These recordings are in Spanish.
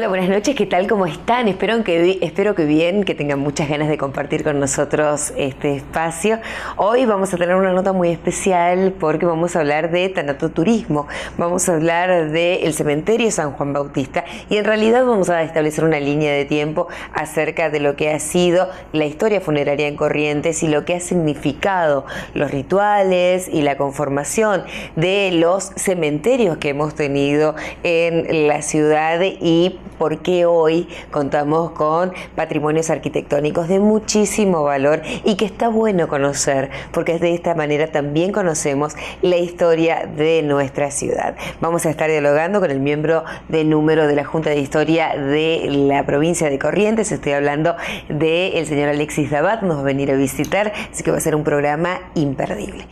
Hola, buenas noches, ¿qué tal? ¿Cómo están? Espero que bien, que tengan muchas ganas de compartir con nosotros este espacio. Hoy vamos a tener una nota muy especial porque vamos a hablar de tanatoturismo, vamos a hablar del cementerio San Juan Bautista y en realidad vamos a establecer una línea de tiempo acerca de lo que ha sido la historia funeraria en Corrientes y lo que ha significado los rituales y la conformación de los cementerios que hemos tenido en la ciudad y por qué hoy contamos con patrimonios arquitectónicos de muchísimo valor y que está bueno conocer, porque de esta manera también conocemos la historia de nuestra ciudad. Vamos a estar dialogando con el miembro de número de la Junta de Historia de la provincia de Corrientes. Estoy hablando del señor Alexis Dabat, nos va a venir a visitar, así que va a ser un programa imperdible.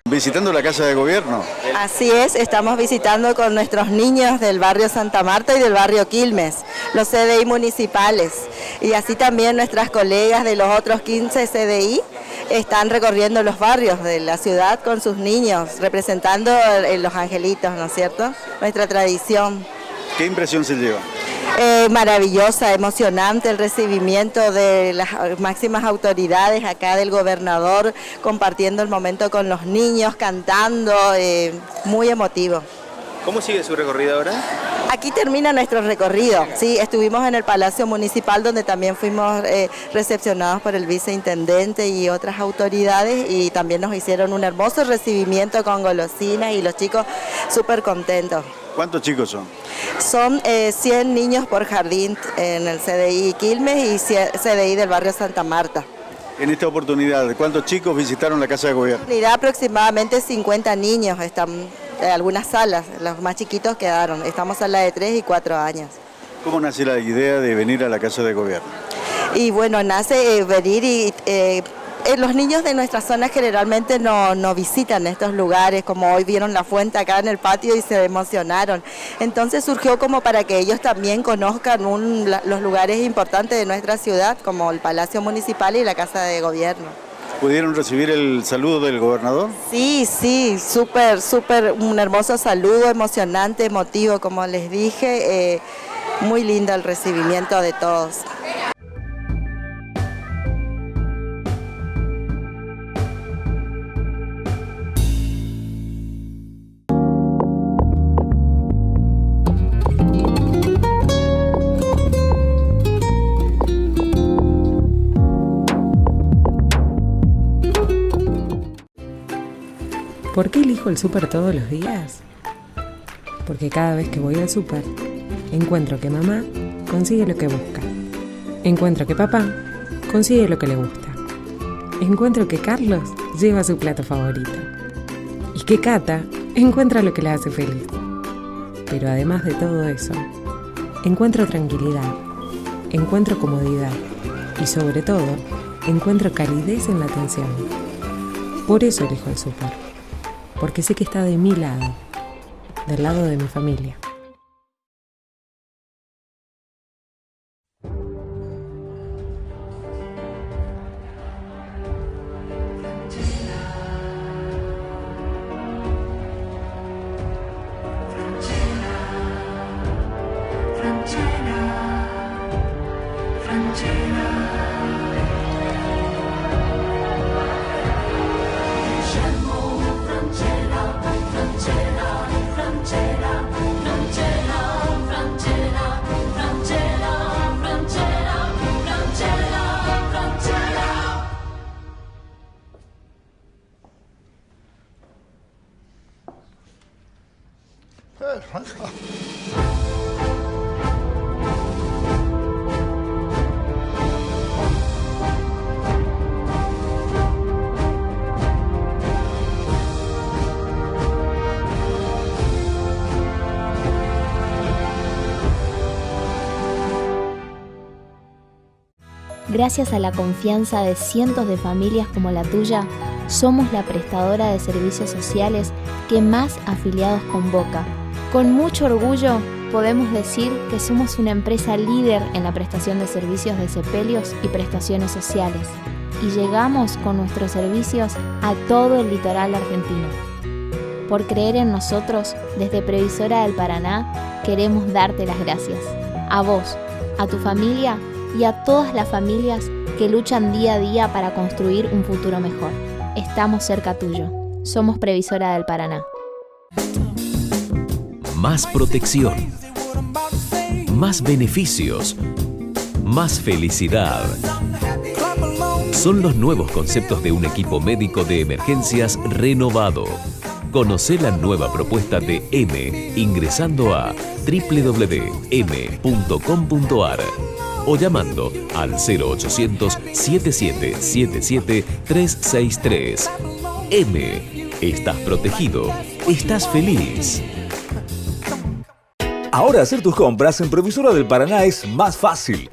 Visitando la Casa de Gobierno. Así es, estamos visitando con nuestros niños del barrio Santa Marta y del barrio Quilmes, los CDI municipales. Y así también nuestras colegas de los otros 15 CDI están recorriendo los barrios de la ciudad con sus niños, representando los angelitos, ¿no es cierto? Nuestra tradición. ¿Qué impresión se lleva? Maravillosa, emocionante el recibimiento de las máximas autoridades acá del gobernador, compartiendo el momento con los niños, cantando, muy emotivo. ¿Cómo sigue su recorrido ahora? Aquí termina nuestro recorrido, sí, estuvimos en el Palacio Municipal donde también fuimos recepcionados por el viceintendente y otras autoridades y también nos hicieron un hermoso recibimiento con golosinas y los chicos súper contentos. ¿Cuántos chicos son? Son 100 niños por jardín en el CDI Quilmes y CDI del barrio Santa Marta. En esta oportunidad, ¿cuántos chicos visitaron la Casa de Gobierno? Aproximadamente 50 niños, están en algunas salas, los más chiquitos quedaron, estamos en la de 3 y 4 años. ¿Cómo nace la idea de venir a la Casa de Gobierno? Y bueno, nace venir y... los niños de nuestra zona generalmente no visitan estos lugares, como hoy vieron la fuente acá en el patio y se emocionaron. Entonces surgió como para que ellos también conozcan los lugares importantes de nuestra ciudad, como el Palacio Municipal y la Casa de Gobierno. ¿Pudieron recibir el saludo del gobernador? Sí, súper, un hermoso saludo, emocionante, emotivo, como les dije, muy lindo el recibimiento de todos. ¿Por qué elijo el súper todos los días? Porque cada vez que voy al súper, encuentro que mamá consigue lo que busca. Encuentro que papá consigue lo que le gusta. Encuentro que Carlos lleva su plato favorito. Y que Cata encuentra lo que la hace feliz. Pero además de todo eso, encuentro tranquilidad, encuentro comodidad y sobre todo, encuentro calidez en la atención. Por eso elijo el súper. Porque sé que está de mi lado, del lado de mi familia. Gracias a la confianza de cientos de familias como la tuya, somos la prestadora de servicios sociales que más afiliados convoca. Con mucho orgullo podemos decir que somos una empresa líder en la prestación de servicios de sepelios y prestaciones sociales, y llegamos con nuestros servicios a todo el litoral argentino. Por creer en nosotros, desde Previsora del Paraná, queremos darte las gracias. A vos, a tu familia y a todas las familias que luchan día a día para construir un futuro mejor. Estamos cerca tuyo. Somos Previsora del Paraná. Más protección. Más beneficios. Más felicidad. Son los nuevos conceptos de un equipo médico de emergencias renovado. Conoce la nueva propuesta de M ingresando a www.m.com.ar o llamando al 0800 7777 363. M. Estás protegido. Estás feliz. Ahora hacer tus compras en Previsora del Paraná es más fácil.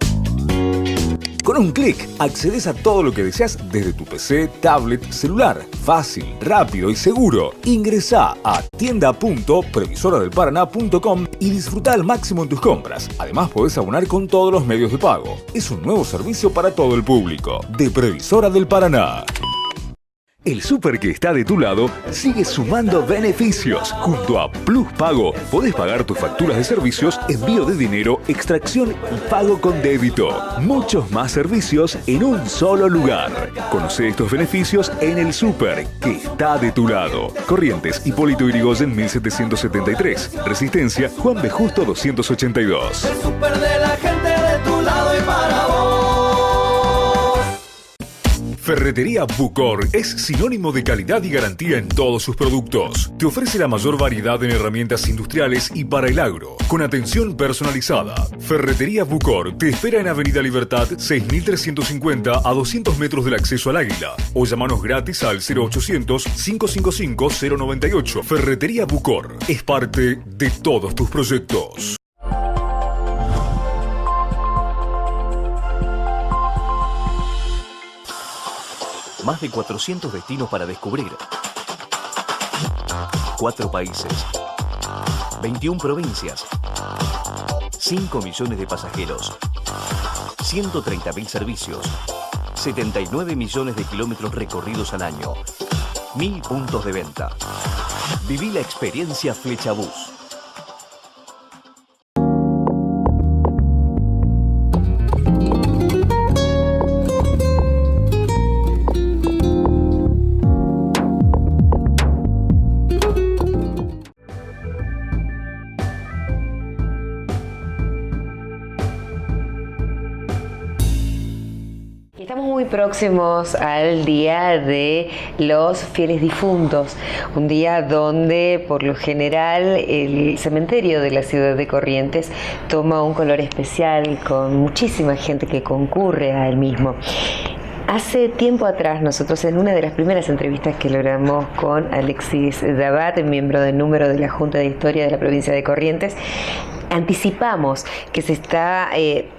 Con un clic, accedes a todo lo que deseas desde tu PC, tablet, celular. Fácil, rápido y seguro. Ingresá a tienda.previsoradelparaná.com y disfruta al máximo en tus compras. Además, podés abonar con todos los medios de pago. Es un nuevo servicio para todo el público. De Previsora del Paraná. El súper que está de tu lado sigue sumando beneficios. Junto a Plus Pago, podés pagar tus facturas de servicios, envío de dinero, extracción y pago con débito. Muchos más servicios en un solo lugar. Conoce estos beneficios en el súper que está de tu lado. Corrientes, Hipólito Yrigoyen 1773. Resistencia, Juan B. Justo 282. El súper de la gente de tu lado y para vos. Ferretería Bucor es sinónimo de calidad y garantía en todos sus productos. Te ofrece la mayor variedad en herramientas industriales y para el agro, con atención personalizada. Ferretería Bucor te espera en Avenida Libertad 6350 a 200 metros del acceso al Águila. O llámanos gratis al 0800-555-098. Ferretería Bucor es parte de todos tus proyectos. Más de 400 destinos para descubrir. 4 países. 21 provincias. 5 millones de pasajeros. 130.000 servicios. 79 millones de kilómetros recorridos al año. 1000 puntos de venta. Viví la experiencia Flechabús. Estamos muy próximos al Día de los Fieles Difuntos, un día donde por lo general el cementerio de la ciudad de Corrientes toma un color especial con muchísima gente que concurre a él mismo. Hace tiempo atrás, nosotros en una de las primeras entrevistas que logramos con Alexis Dabat, miembro del número de la Junta de Historia de la provincia de Corrientes, anticipamos que se está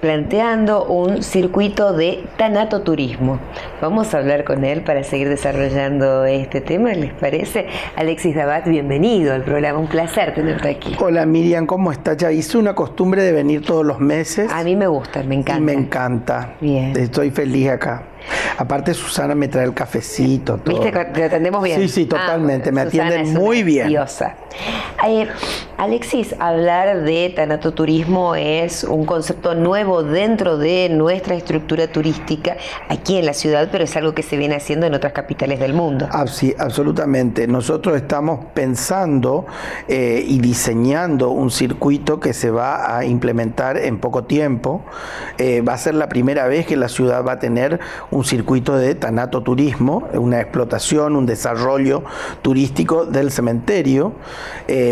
planteando un circuito de tanatoturismo. Vamos a hablar con él para seguir desarrollando este tema, ¿les parece? Alexis Dabat, bienvenido al programa, un placer tenerte aquí. Hola Miriam, ¿cómo estás? Ya hice una costumbre de venir todos los meses. A mí me gusta, me encanta. Y me encanta. Bien. Estoy feliz acá. Aparte Susana me trae el cafecito, todo. ¿Viste que te atendemos bien? Sí, totalmente, me Susana atienden es muy una bien. Diosa. Alexis, hablar de tanatoturismo es un concepto nuevo dentro de nuestra estructura turística aquí en la ciudad, pero es algo que se viene haciendo en otras capitales del mundo. Sí, absolutamente. Nosotros estamos pensando y diseñando un circuito que se va a implementar en poco tiempo. Va a ser la primera vez que la ciudad va a tener un circuito de tanatoturismo, una explotación, un desarrollo turístico del cementerio.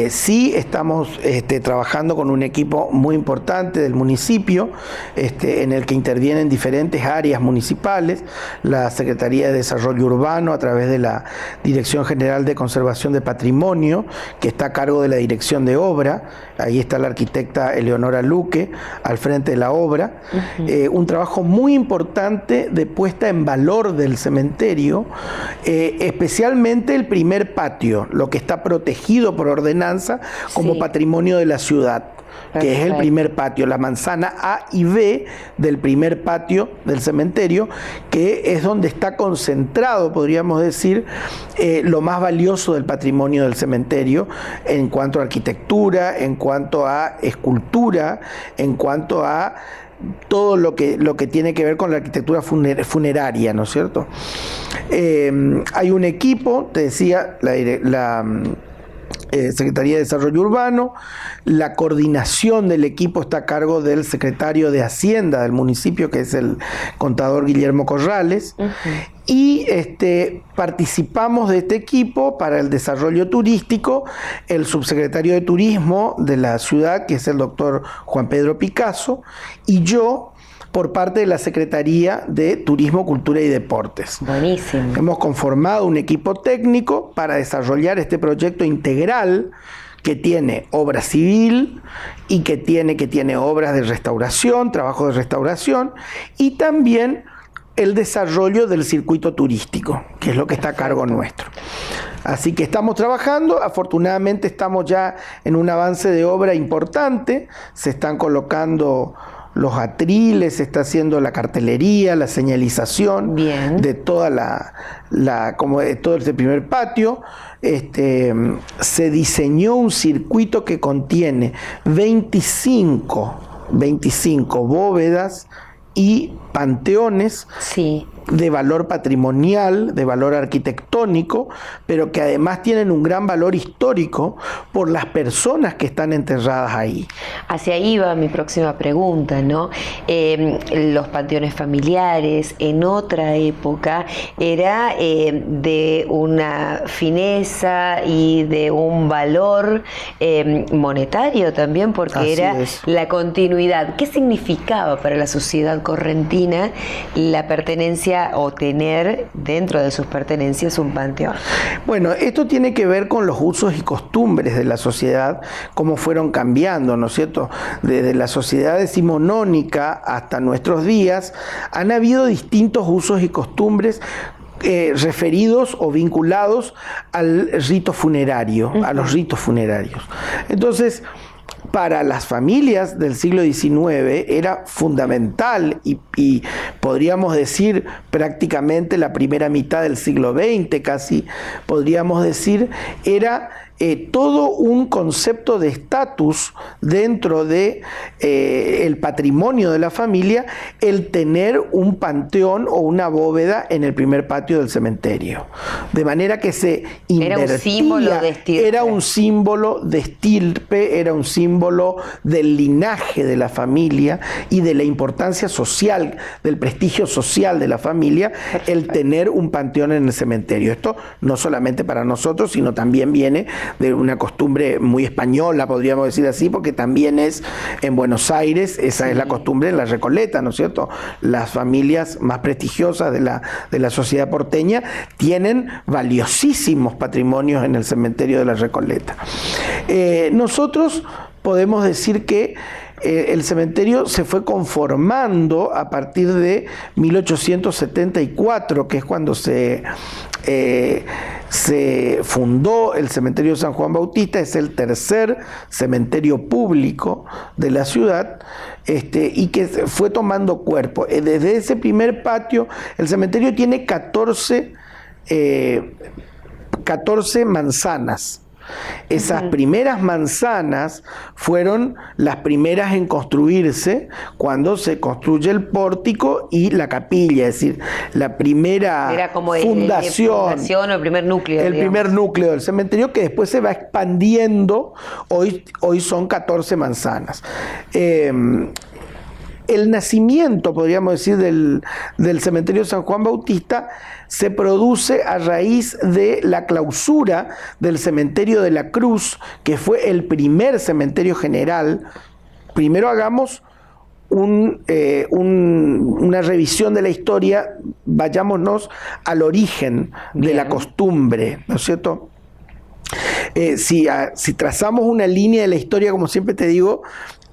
Sí estamos trabajando con un equipo muy importante del municipio, en el que intervienen diferentes áreas municipales, la Secretaría de Desarrollo Urbano a través de la Dirección General de Conservación de Patrimonio, que está a cargo de la Dirección de Obra. Ahí está la arquitecta Eleonora Luque al frente de la obra, un trabajo muy importante de puesta en valor del cementerio, especialmente el primer patio, lo que está protegido por ordenanza como patrimonio de la ciudad, que es el primer patio, la manzana A y B del primer patio del cementerio, que es donde está concentrado, podríamos decir, lo más valioso del patrimonio del cementerio en cuanto a arquitectura, en cuanto a escultura, en cuanto a todo lo que tiene que ver con la arquitectura funeraria, ¿no es cierto? Hay un equipo, te decía, la Secretaría de Desarrollo Urbano. La coordinación del equipo está a cargo del secretario de Hacienda del municipio, que es el contador Guillermo Corrales. Y participamos de este equipo para el desarrollo turístico, el subsecretario de Turismo de la ciudad, que es el doctor Juan Pedro Picasso, y yo, por parte de la Secretaría de Turismo, Cultura y Deportes. Buenísimo. Hemos conformado un equipo técnico para desarrollar este proyecto integral que tiene obra civil y que tiene obras de restauración, trabajos de restauración, y también el desarrollo del circuito turístico, que es lo que está a cargo nuestro. Así que estamos trabajando, afortunadamente estamos ya en un avance de obra importante, se están colocando los atriles, se está haciendo la cartelería, la señalización de toda como de todo este primer patio. Se diseñó un circuito que contiene 25 bóvedas y panteones de valor patrimonial, de valor arquitectónico, pero que además tienen un gran valor histórico por las personas que están enterradas ahí. Hacia ahí va mi próxima pregunta, ¿no? Los panteones familiares en otra época era de una fineza y de un valor monetario también, porque Así era es. la continuidad. ¿Qué significaba para la sociedad correntina la pertenencia o tener dentro de sus pertenencias un panteón? Bueno, esto tiene que ver con los usos y costumbres de la sociedad, cómo fueron cambiando, ¿no es cierto? Desde la sociedad decimonónica hasta nuestros días han habido distintos usos y costumbres referidos o vinculados al rito funerario, a los ritos funerarios. Entonces, para las familias del siglo XIX era fundamental y podríamos decir prácticamente la primera mitad del siglo XX, casi podríamos decir, era todo un concepto de estatus dentro de el patrimonio de la familia, el tener un panteón o una bóveda en el primer patio del cementerio. De manera que se invertía. Era un símbolo de estirpe. Era un símbolo de estirpe, era un símbolo del linaje de la familia y de la importancia social, del prestigio social de la familia, el tener un panteón en el cementerio. Esto no solamente para nosotros, sino también viene de una costumbre muy española, podríamos decir así, porque también es en Buenos Aires, esa es la costumbre en la Recoleta, ¿no es cierto? Las familias más prestigiosas de la sociedad porteña tienen valiosísimos patrimonios en el cementerio de la Recoleta. Nosotros podemos decir que el cementerio se fue conformando a partir de 1874, que es cuando se fundó el cementerio de San Juan Bautista. Es el tercer cementerio público de la ciudad, y que fue tomando cuerpo. Desde ese primer patio, el cementerio tiene 14 manzanas. Esas primeras manzanas fueron las primeras en construirse cuando se construye el pórtico y la capilla, es decir, la primera Era como fundación o el primer núcleo. El primer núcleo del cementerio, que después se va expandiendo. Hoy son 14 manzanas. El nacimiento, podríamos decir, del cementerio de San Juan Bautista se produce a raíz de la clausura del cementerio de la Cruz, que fue el primer cementerio general. Primero hagamos una revisión de la historia, vayámonos al origen de la costumbre, ¿no es cierto? Si trazamos una línea de la historia, como siempre te digo,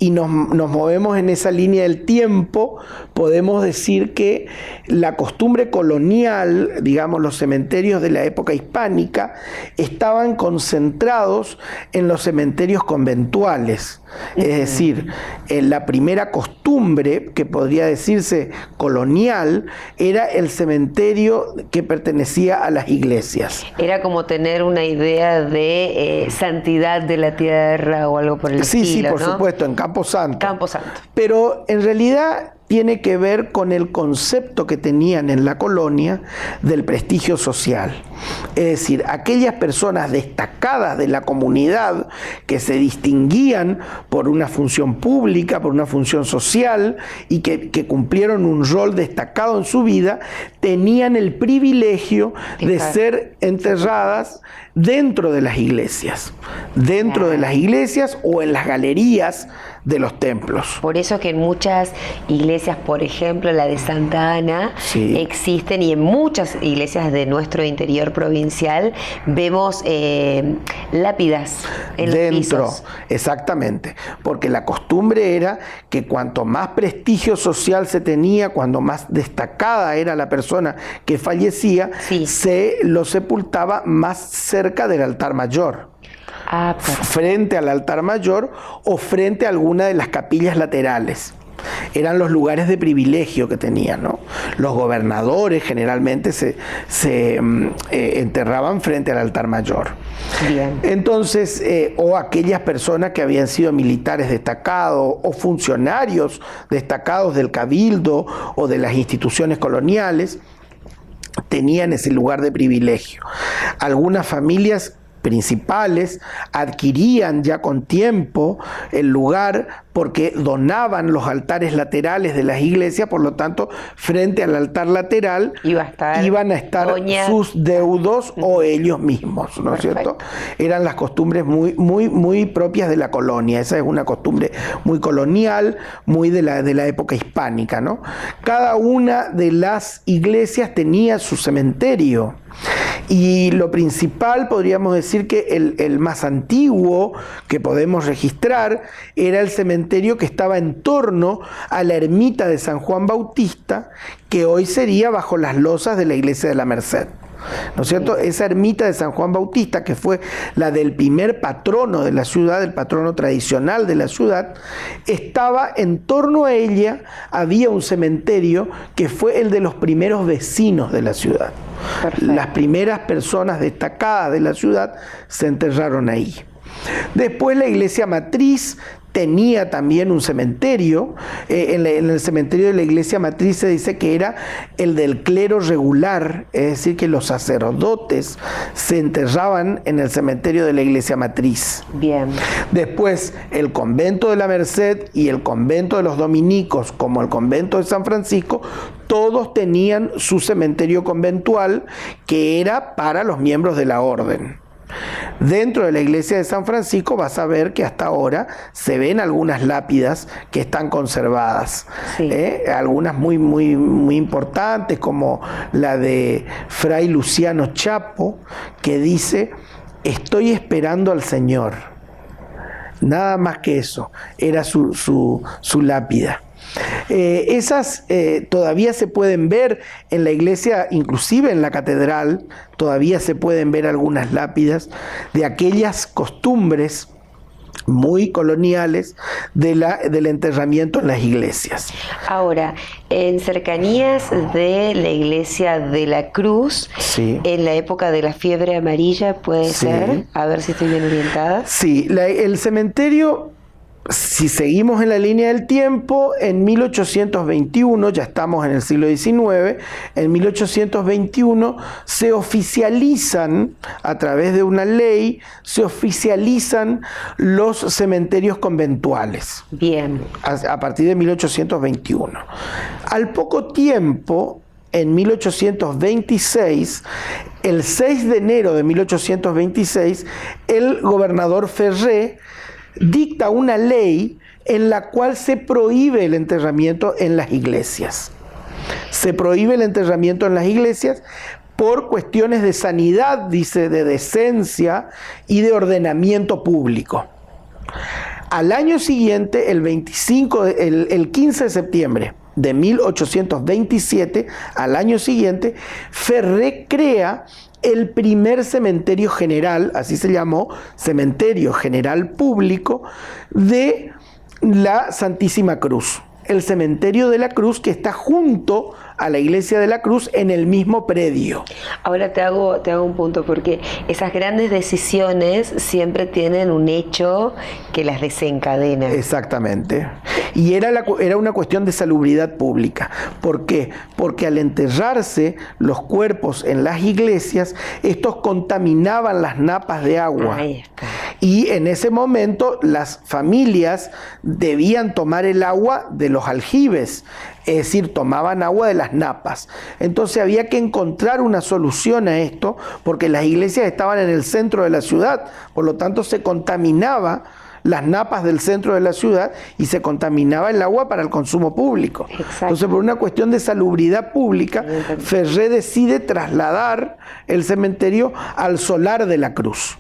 y nos movemos en esa línea del tiempo, podemos decir que la costumbre colonial, digamos los cementerios de la época hispánica, estaban concentrados en los cementerios conventuales. Es decir, la primera costumbre, que podría decirse colonial, era el cementerio que pertenecía a las iglesias. Era como tener una idea de santidad de la tierra o algo por el estilo, Sí, por ¿no? supuesto, en Campo Santo. Campo Santo. Pero en realidad tiene que ver con el concepto que tenían en la colonia del prestigio social. Es decir, aquellas personas destacadas de la comunidad que se distinguían por una función pública, por una función social y que cumplieron un rol destacado en su vida, tenían el privilegio de ser enterradas dentro de las iglesias, de las iglesias o en las galerías de los templos. Por eso que en muchas iglesias, por ejemplo la de Santa Ana, existen, y en muchas iglesias de nuestro interior provincial vemos lápidas en los pisos. Exactamente, porque la costumbre era que cuanto más prestigio social se tenía, cuando más destacada era la persona que fallecía, se lo sepultaba más cerca del altar mayor. Frente al altar mayor o frente a alguna de las capillas laterales. Eran los lugares de privilegio que tenían, ¿no? Los gobernadores generalmente se enterraban frente al altar mayor. Bien. Entonces, o aquellas personas que habían sido militares destacados o funcionarios destacados del cabildo o de las instituciones coloniales, tenían ese lugar de privilegio. Algunas familias principales adquirían ya con tiempo el lugar porque donaban los altares laterales de las iglesias, por lo tanto, frente al altar lateral iban a estar sus deudos o ellos mismos, ¿no es cierto? Eran las costumbres muy propias de la colonia. Esa es una costumbre muy colonial, muy de la época hispánica, ¿no? Cada una de las iglesias tenía su cementerio. Y lo principal, podríamos decir que el más antiguo que podemos registrar era el cementerio que estaba en torno a la ermita de San Juan Bautista, que hoy sería bajo las losas de la iglesia de la Merced. ¿No es cierto? Esa ermita de San Juan Bautista, que fue la del primer patrono de la ciudad, el patrono tradicional de la ciudad, estaba en torno a ella, había un cementerio que fue el de los primeros vecinos de la ciudad. Perfecto. Las primeras personas destacadas de la ciudad se enterraron ahí. Después la iglesia matriz tenía también un cementerio. En el cementerio de la iglesia matriz se dice que era el del clero regular, es decir, que los sacerdotes se enterraban en el cementerio de la iglesia matriz. Bien. Después, el convento de la Merced y el convento de los dominicos, como el convento de San Francisco, todos tenían su cementerio conventual, que era para los miembros de la orden. Dentro de la iglesia de San Francisco vas a ver que hasta ahora se ven algunas lápidas que están conservadas, algunas muy importantes, como la de Fray Luciano Chapo, que dice: estoy esperando al Señor. Nada más que eso, era su lápida. Esas todavía se pueden ver en la iglesia, inclusive en la catedral, todavía se pueden ver algunas lápidas de aquellas costumbres muy coloniales del enterramiento en las iglesias. Ahora, en cercanías de la iglesia de la Cruz, en la época de la fiebre amarilla, ¿puede ser? A ver si estoy bien orientada. Sí, el cementerio, si seguimos en la línea del tiempo, en 1821, ya estamos en el siglo XIX, en 1821 se oficializan, a través de una ley, se oficializan los cementerios conventuales. Bien. A partir de 1821. Al poco tiempo, en 1826, el 6 de enero de 1826, el gobernador Ferré dicta una ley en la cual se prohíbe el enterramiento en las iglesias. Se prohíbe el enterramiento en las iglesias por cuestiones de sanidad, dice, de decencia y de ordenamiento público. Al año siguiente, el 15 de septiembre de 1827, al año siguiente, Ferré crea el primer cementerio general, así se llamó, cementerio general público de la Santísima Cruz. El cementerio de la Cruz, que está junto a la iglesia de la Cruz en el mismo predio. Ahora te hago un punto, porque esas grandes decisiones siempre tienen un hecho que las desencadena. Exactamente. Y era una cuestión de salubridad pública. ¿Por qué? Porque al enterrarse los cuerpos en las iglesias, estos contaminaban las napas de agua. Ahí está. Y en ese momento las familias debían tomar el agua de los aljibes, es decir, tomaban agua de las napas. Entonces había que encontrar una solución a esto, porque las iglesias estaban en el centro de la ciudad, por lo tanto se contaminaba las napas del centro de la ciudad y se contaminaba el agua para el consumo público. Exacto. Entonces, por una cuestión de salubridad pública, Ferré decide trasladar el cementerio al Solar de la Cruz.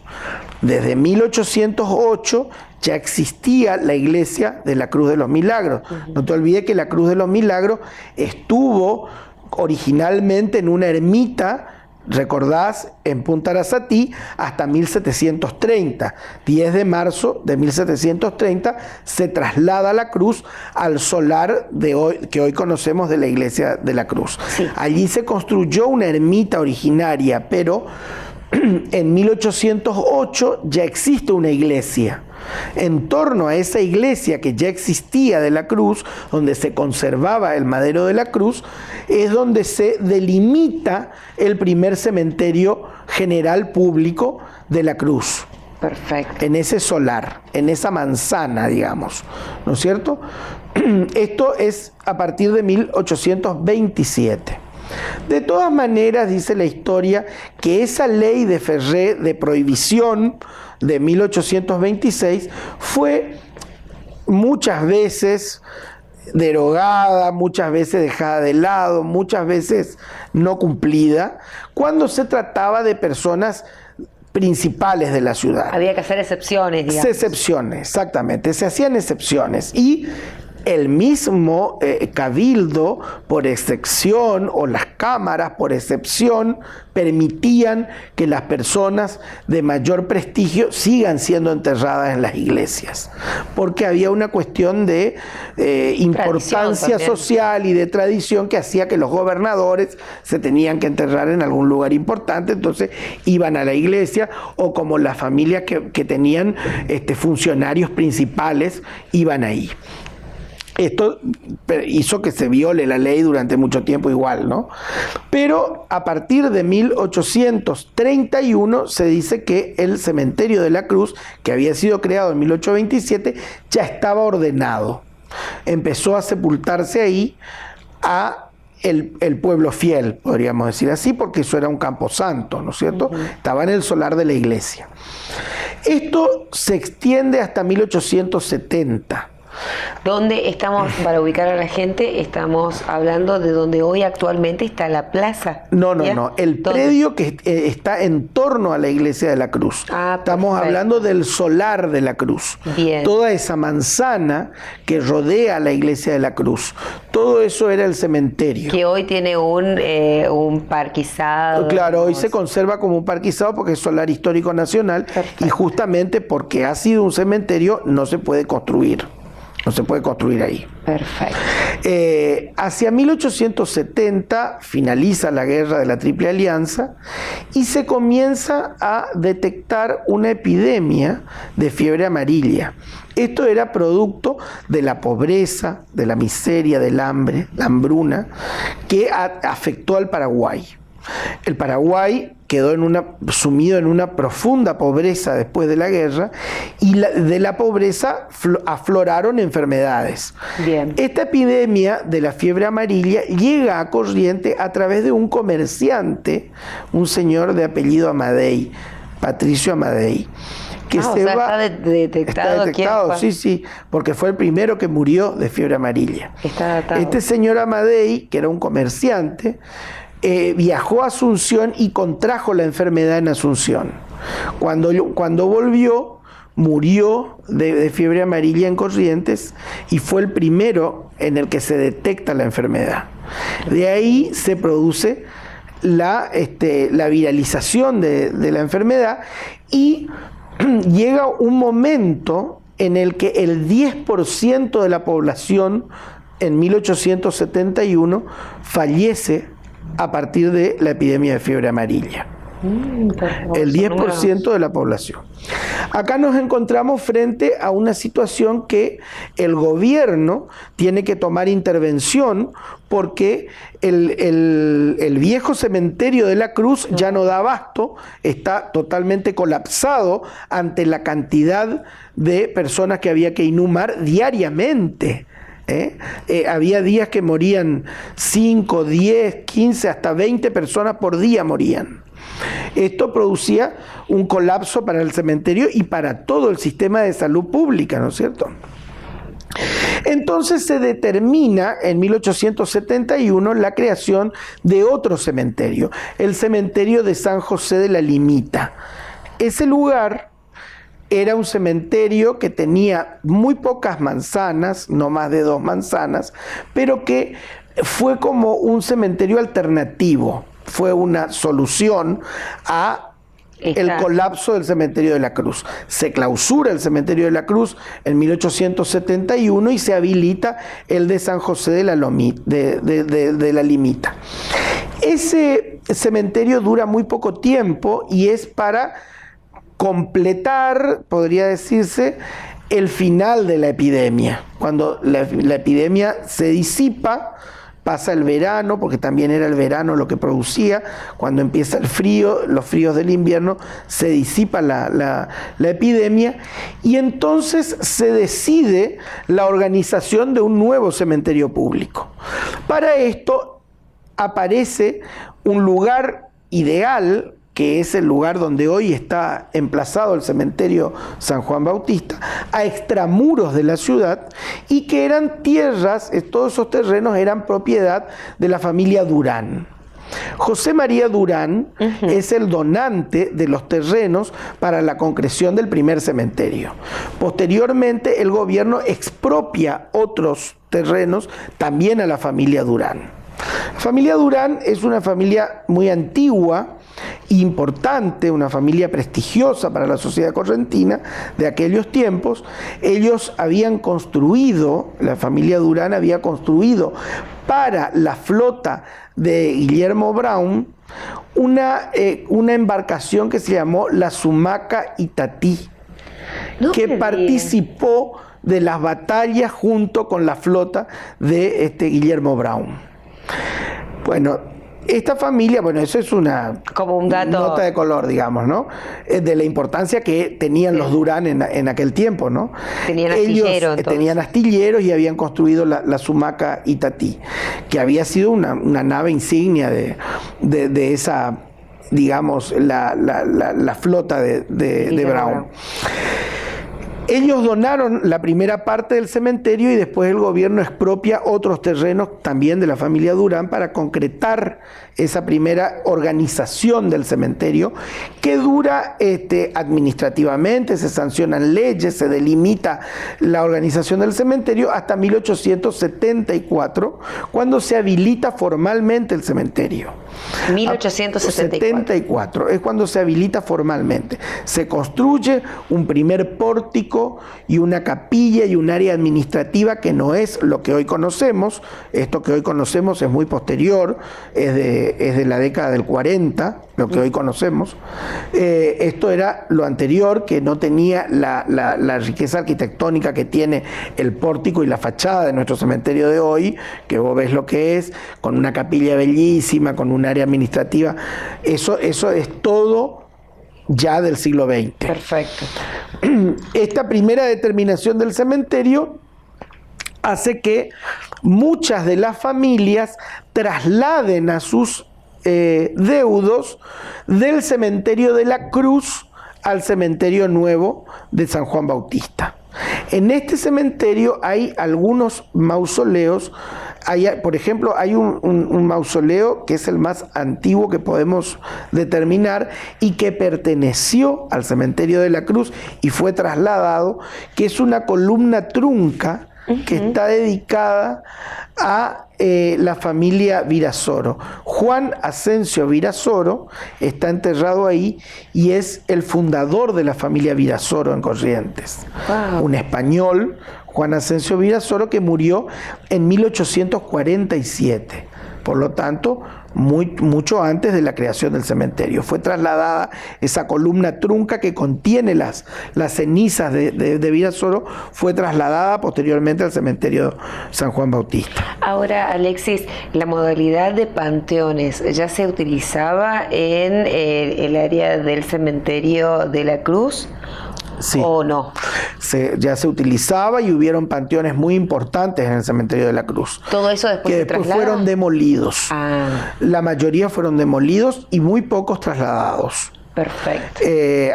Desde 1808 ya existía la iglesia de la Cruz de los Milagros. No te olvides que la Cruz de los Milagros estuvo originalmente en una ermita, recordás, en Punta Arasatí, hasta 1730. 10 de marzo de 1730 se traslada la cruz al solar de hoy, que hoy conocemos de la iglesia de la Cruz. Sí. Allí se construyó una ermita originaria, pero en 1808 ya existe una iglesia. En torno a esa iglesia que ya existía de la Cruz, donde se conservaba el madero de la Cruz, es donde se delimita el primer cementerio general público de la Cruz. Perfecto. En ese solar, en esa manzana, digamos, ¿no es cierto? Esto es a partir de 1827. De todas maneras, dice la historia, que esa ley de Ferré de prohibición de 1826 fue muchas veces derogada, muchas veces dejada de lado, muchas veces no cumplida, cuando se trataba de personas principales de la ciudad. Había que hacer excepciones, digamos. Excepciones, exactamente, se hacían excepciones y el mismo cabildo, por excepción, o las cámaras, por excepción, permitían que las personas de mayor prestigio sigan siendo enterradas en las iglesias, porque había una cuestión de importancia social y de tradición que hacía que los gobernadores se tenían que enterrar en algún lugar importante, entonces iban a la iglesia, o como las familias que tenían funcionarios principales iban ahí. Esto hizo que se viole la ley durante mucho tiempo igual, ¿no? Pero a partir de 1831 se dice que el cementerio de la Cruz, que había sido creado en 1827, ya estaba ordenado. Empezó a sepultarse ahí a el pueblo fiel, podríamos decir así, porque eso era un camposanto, ¿no es cierto? Estaba en el solar de la iglesia. Esto se extiende hasta 1870. ¿Dónde estamos, para ubicar a la gente, estamos hablando de donde hoy actualmente está la plaza? No. El predio que está en torno a la iglesia de la Cruz. Estamos hablando del solar de la Cruz. Bien. Toda esa manzana que rodea la iglesia de la Cruz. Todo eso era el cementerio. Que hoy tiene un parquizado. Claro, hoy se conserva como un parquizado porque es solar histórico nacional. Perfecto. Y justamente porque ha sido un cementerio no se puede construir. No se puede construir ahí. Perfecto. Hacia 1870 finaliza la guerra de la Triple Alianza y se comienza a detectar una epidemia de fiebre amarilla. Esto era producto de la pobreza, de la miseria, del hambre, la hambruna, que afectó al Paraguay. El Paraguay quedó sumido en una profunda pobreza después de la guerra y de la pobreza afloraron enfermedades. Bien. Esta epidemia de la fiebre amarilla llega a Corrientes a través de un comerciante, un señor de apellido Amadei, Patricio Amadei. Está detectado, sí, porque fue el primero que murió de fiebre amarilla. Está datado. Este señor Amadei, que era un comerciante, viajó a Asunción y contrajo la enfermedad en Asunción. Cuando volvió, murió de fiebre amarilla en Corrientes y fue el primero en el que se detecta la enfermedad. De ahí se produce la viralización de la enfermedad y llega un momento en el que el 10% de la población en 1871 fallece a partir de la epidemia de fiebre amarilla. El 10% de la población. Acá nos encontramos frente a una situación que el gobierno tiene que tomar intervención porque el viejo cementerio de la Cruz ya no da abasto, está totalmente colapsado ante la cantidad de personas que había que inhumar diariamente. Había días que morían 5, 10, 15, hasta 20 personas por día morían. Esto producía un colapso para el cementerio y para todo el sistema de salud pública, ¿no es cierto? Entonces se determina en 1871 la creación de otro cementerio, el cementerio de San José de la Limita. Ese lugar era un cementerio que tenía muy pocas manzanas, no más de 2 manzanas, pero que fue como un cementerio alternativo. Fue una solución a el colapso del cementerio de la Cruz. Se clausura el cementerio de la Cruz en 1871 y se habilita el de San José de la Limita. Ese cementerio dura muy poco tiempo y es para completar, podría decirse, el final de la epidemia. Cuando la epidemia se disipa, pasa el verano, porque también era el verano lo que producía, cuando empieza el frío, los fríos del invierno, se disipa la epidemia y entonces se decide la organización de un nuevo cementerio público. Para esto aparece un lugar ideal, que es el lugar donde hoy está emplazado el cementerio San Juan Bautista, a extramuros de la ciudad, y que eran tierras, todos esos terrenos eran propiedad de la familia Durán. José María Durán es el donante de los terrenos para la concreción del primer cementerio. Posteriormente, el gobierno expropia otros terrenos también a la familia Durán. La familia Durán es una familia muy antigua, importante, una familia prestigiosa para la sociedad correntina de aquellos tiempos. Ellos habían construido, la familia Durán había construido para la flota de Guillermo Brown una embarcación que se llamó la Sumaca Itatí, que participó de las batallas junto con la flota de Guillermo Brown. Bueno, esta familia, bueno, eso es una como un dato, nota de color, digamos, ¿no? De la importancia que tenían los Durán en aquel tiempo, ¿no? Tenían astilleros. Ellos tenían astilleros y habían construido la Sumaca Itatí, que había sido una nave insignia de esa, digamos, la flota de Brown. Ellos donaron la primera parte del cementerio y después el gobierno expropia otros terrenos también de la familia Durán para concretar esa primera organización del cementerio, que dura administrativamente, se sancionan leyes, se delimita la organización del cementerio hasta 1874, cuando se habilita formalmente el cementerio. 1874 es cuando se habilita formalmente. Se construye un primer pórtico y una capilla y un área administrativa que no es lo que hoy conocemos. Esto que hoy conocemos es muy posterior, es de la década del 40, lo que hoy conocemos. Esto era lo anterior, que no tenía la riqueza arquitectónica que tiene el pórtico y la fachada de nuestro cementerio de hoy, que vos ves lo que es, con una capilla bellísima, con un área administrativa. Eso es todo ya del siglo XX. Perfecto. Esta primera determinación del cementerio hace que muchas de las familias trasladen a sus deudos del cementerio de la Cruz al cementerio nuevo de San Juan Bautista. En este cementerio hay algunos mausoleos. Por ejemplo, hay un mausoleo que es el más antiguo que podemos determinar y que perteneció al cementerio de la Cruz y fue trasladado, que es una columna trunca que está dedicada a la familia Virasoro. Juan Asensio Virasoro está enterrado ahí y es el fundador de la familia Virasoro en Corrientes. Wow. Un español, Juan Asensio Virasoro, que murió en 1847. Por lo tanto, mucho antes de la creación del cementerio. Fue trasladada esa columna trunca que contiene las cenizas de Virasoro, fue trasladada posteriormente al cementerio San Juan Bautista. Ahora, Alexis, la modalidad de panteones ya se utilizaba en el área del cementerio de la Cruz. Sí. ¿O no? Ya se utilizaba y hubieron panteones muy importantes en el cementerio de la Cruz. ¿Todo eso después que se después traslada? Fueron demolidos. La mayoría fueron demolidos y muy pocos trasladados. Perfecto.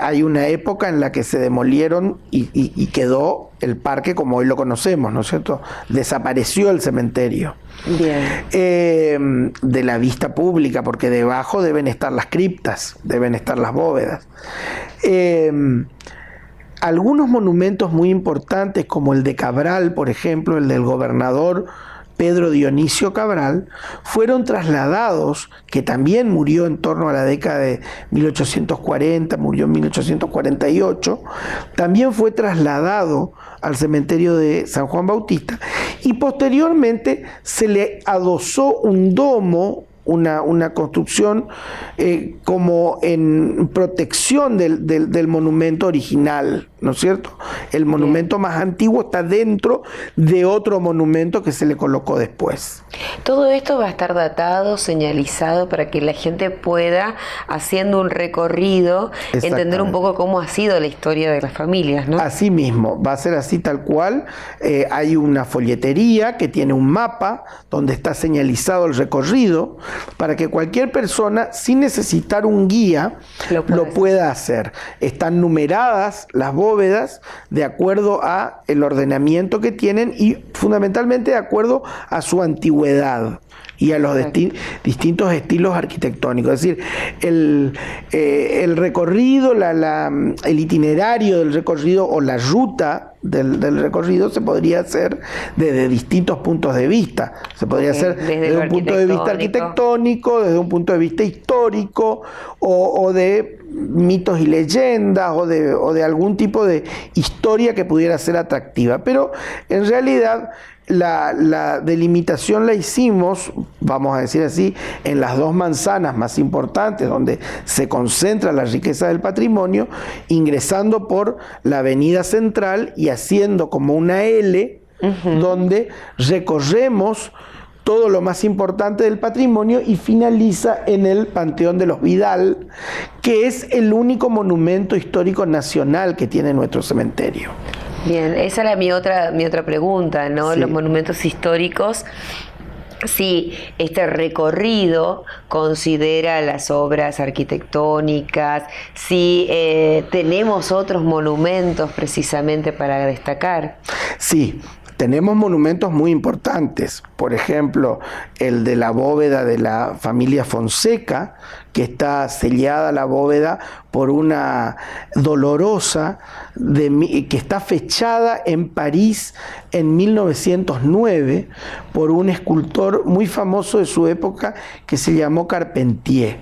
Hay una época en la que se demolieron y quedó el parque como hoy lo conocemos, ¿no es cierto? Desapareció el cementerio. Bien. De la vista pública, porque debajo deben estar las criptas, deben estar las bóvedas. Algunos monumentos muy importantes, como el de Cabral, por ejemplo, el del gobernador Pedro Dionisio Cabral, fueron trasladados, que también murió en torno a la década de 1840, murió en 1848, también fue trasladado al cementerio de San Juan Bautista y posteriormente se le adosó un domo, una construcción como en protección del monumento original, ¿no es cierto? El monumento más antiguo está dentro de otro monumento que se le colocó después. Todo esto va a estar datado, señalizado, para que la gente pueda, haciendo un recorrido, entender un poco cómo ha sido la historia de las familias, ¿no? Así mismo, va a ser así tal cual. Hay una folletería que tiene un mapa donde está señalizado el recorrido, para que cualquier persona, sin necesitar un guía, lo pueda hacer. Están numeradas las bóvedas de acuerdo a el ordenamiento que tienen y fundamentalmente de acuerdo a su antigüedad y a los distintos estilos arquitectónicos. Es decir, el recorrido, el itinerario del recorrido o la ruta del recorrido se podría hacer desde distintos puntos de vista. Se podría hacer desde un punto de vista arquitectónico, desde un punto de vista histórico o de mitos y leyendas o de algún tipo de historia que pudiera ser atractiva. Pero en realidad la delimitación la hicimos, vamos a decir así, en las dos manzanas más importantes donde se concentra la riqueza del patrimonio, ingresando por la avenida central y haciendo como una L, donde recorremos todo lo más importante del patrimonio y finaliza en el Panteón de los Vidal, que es el único monumento histórico nacional que tiene nuestro cementerio. Bien, esa era mi otra pregunta, ¿no? Sí. Los monumentos históricos, si este recorrido considera las obras arquitectónicas, si tenemos otros monumentos precisamente para destacar. Sí. Tenemos monumentos muy importantes, por ejemplo, el de la bóveda de la familia Fonseca, que está sellada la bóveda por una dolorosa que está fechada en París en 1909 por un escultor muy famoso de su época que se llamó Carpentier,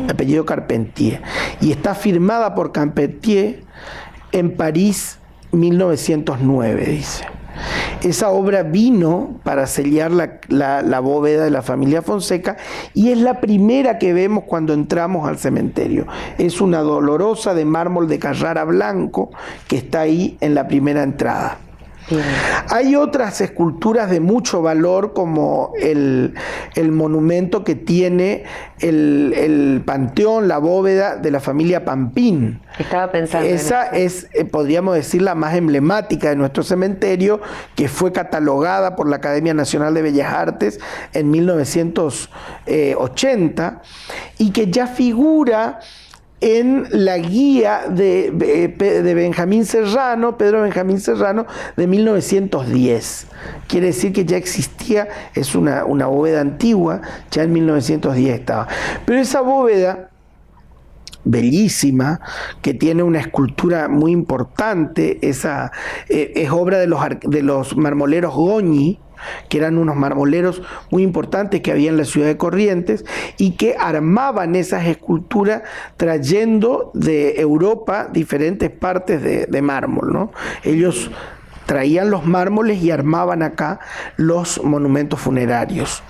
apellido Carpentier, y está firmada por Carpentier en París 1909, dice. Esa obra vino para sellar la bóveda de la familia Fonseca y es la primera que vemos cuando entramos al cementerio. Es una dolorosa de mármol de Carrara blanco que está ahí en la primera entrada. Hay otras esculturas de mucho valor, como el monumento que tiene el panteón, la bóveda de la familia Pampín. Estaba pensando esa es, podríamos decir, la más emblemática de nuestro cementerio, que fue catalogada por la Academia Nacional de Bellas Artes en 1980 y que ya figura en la guía de Benjamín Serrano, Pedro Benjamín Serrano, de 1910. Quiere decir que ya existía, es una bóveda antigua, ya en 1910 estaba. Pero esa bóveda, bellísima, que tiene una escultura muy importante, es obra de los marmoleros Goñi, que eran unos marmoleros muy importantes que había en la ciudad de Corrientes y que armaban esas esculturas trayendo de Europa diferentes partes de mármol, ¿no? Ellos traían los mármoles y armaban acá los monumentos funerarios.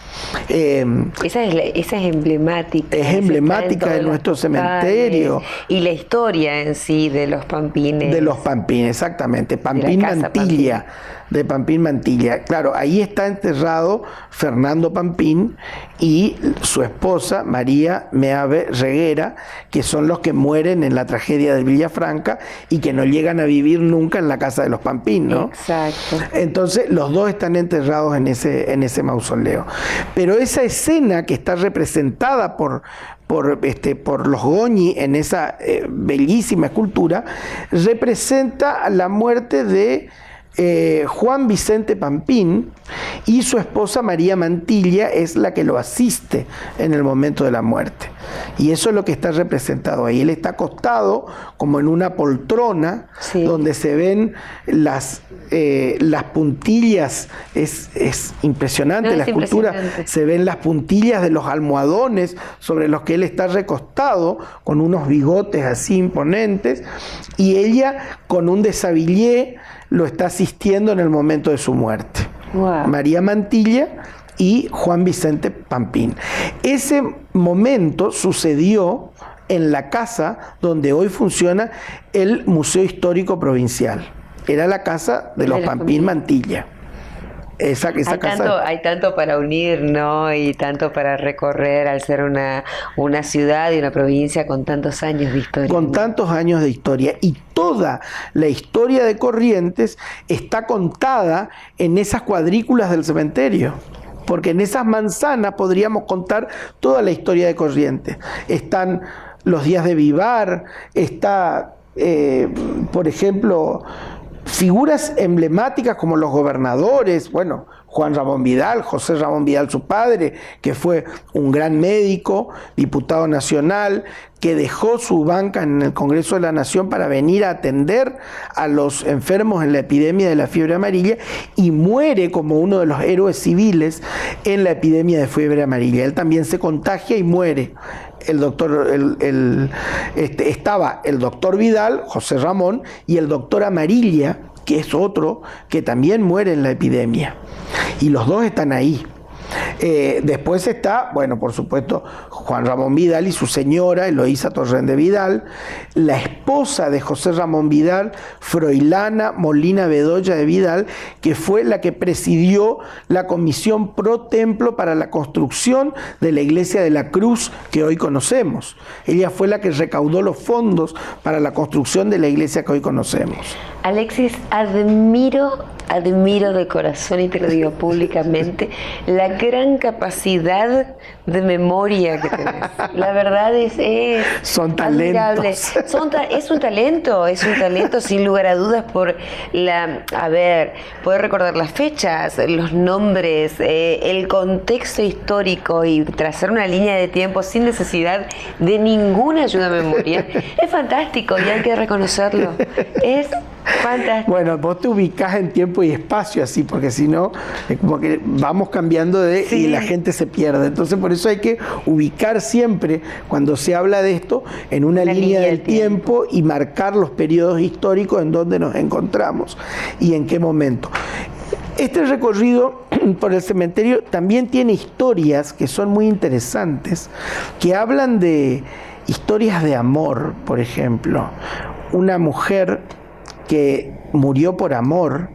Esa es emblemática. Es emblemática de nuestro cementerio. Y la historia en sí de los Pampines. De los Pampines, exactamente. Pampín Mantilla. De Pampín Mantilla. Claro, ahí está enterrado Fernando Pampín y su esposa María Meave Reguera, que son los que mueren en la tragedia de Villafranca y que no llegan a vivir nunca en la casa de los Pampín, ¿no? Exacto. Entonces los dos están enterrados en ese mausoleo. Pero esa escena que está representada por los Goñi en esa bellísima escultura, representa la muerte de Juan Vicente Pampín, y su esposa María Mantilla es la que lo asiste en el momento de la muerte. Y eso es lo que está representado ahí. Él está acostado como en una poltrona, sí, donde se ven las puntillas. Es impresionante, la escultura. Se ven las puntillas de los almohadones sobre los que él está recostado, con unos bigotes así imponentes, y ella con un desabillé lo está asistiendo en el momento de su muerte. Wow. María Mantilla y Juan Vicente Pampín. Ese momento sucedió en la casa donde hoy funciona el Museo Histórico Provincial. Era la casa de los Pampín Mantilla. Esa casa. Hay tanto para unir, ¿no? Y tanto para recorrer al ser una ciudad y una provincia con tantos años de historia. Con tantos años de historia. Y toda la historia de Corrientes está contada en esas cuadrículas del cementerio. Porque en esas manzanas podríamos contar toda la historia de Corrientes. Están los días de Vivar, está, por ejemplo, figuras emblemáticas como los gobernadores, bueno, Juan Ramón Vidal, José Ramón Vidal, su padre, que fue un gran médico, diputado nacional, que dejó su banca en el Congreso de la Nación para venir a atender a los enfermos en la epidemia de la fiebre amarilla, y muere como uno de los héroes civiles en la epidemia de fiebre amarilla. Él también se contagia y muere. Estaba el doctor Vidal, José Ramón, y el doctor Amarilla, que es otro que también muere en la epidemia. Y los dos están ahí. Después está, bueno, por supuesto, Juan Ramón Vidal y su señora, Eloísa Torrende Vidal, la esposa de José Ramón Vidal, Froilana Molina Bedoya de Vidal, que fue la que presidió la comisión pro templo para la construcción de la iglesia de la Cruz que hoy conocemos. Ella fue la que recaudó los fondos para la construcción de la iglesia que hoy conocemos. Alexis, admiro de corazón, y te lo digo públicamente, la gran capacidad de memoria que tenés. La verdad es son talentos. Es un talento sin lugar a dudas por poder recordar las fechas, los nombres, el contexto histórico y trazar una línea de tiempo sin necesidad de ninguna ayuda de memoria. Es fantástico y hay que reconocerlo. Es fantástico. Bueno, vos te ubicás en tiempo y espacio así, porque si no, es como que vamos cambiando y la gente se pierde. Entonces, por eso hay que ubicar siempre, cuando se habla de esto, en una línea del tiempo y marcar los periodos históricos en donde nos encontramos y en qué momento. Este recorrido por el cementerio también tiene historias que son muy interesantes, que hablan de historias de amor, por ejemplo. Una mujer que murió por amor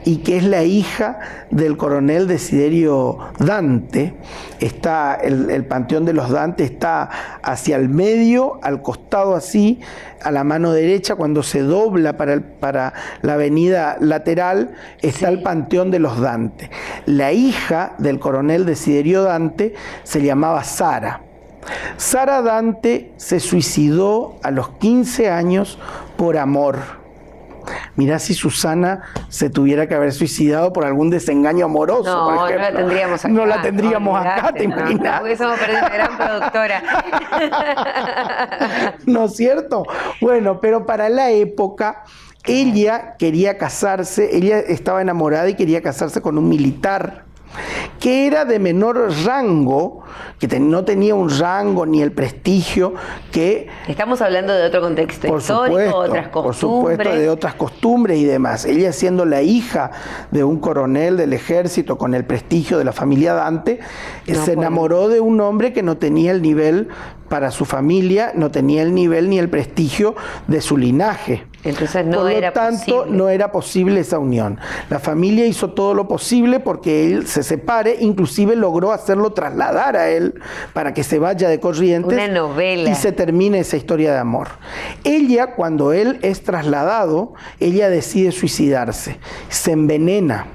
y que es la hija del coronel Desiderio Dante. Está el panteón de los Dante está hacia el medio, al costado así, a la mano derecha, cuando se dobla para la avenida lateral, está el panteón de los Dante. La hija del coronel Desiderio Dante se llamaba Sara. Sara Dante se suicidó a los 15 años por amor. Mirá si Susana se tuviera que haber suicidado por algún desengaño amoroso, por ejemplo. No la tendríamos acá. No la tendríamos acá, ¿te imaginas? No, porque somos una gran productora. ¿No es cierto? Bueno, pero para la época, ella quería casarse, ella estaba enamorada y quería casarse con un militar que era de menor rango, que no tenía un rango ni el prestigio que... Estamos hablando de otro contexto histórico, otras costumbres. Por supuesto, de otras costumbres y demás. Ella, siendo la hija de un coronel del ejército con el prestigio de la familia Dante, se enamoró de un hombre que no tenía el nivel para su familia, no tenía el nivel ni el prestigio de su linaje. Entonces no Por era lo tanto, posible. no era posible esa unión. La familia hizo todo lo posible porque él se separe, inclusive logró hacerlo trasladar a él para que se vaya de Corrientes. Una novela. Y se termine esa historia de amor. Ella, cuando él es trasladado, ella decide suicidarse, se envenena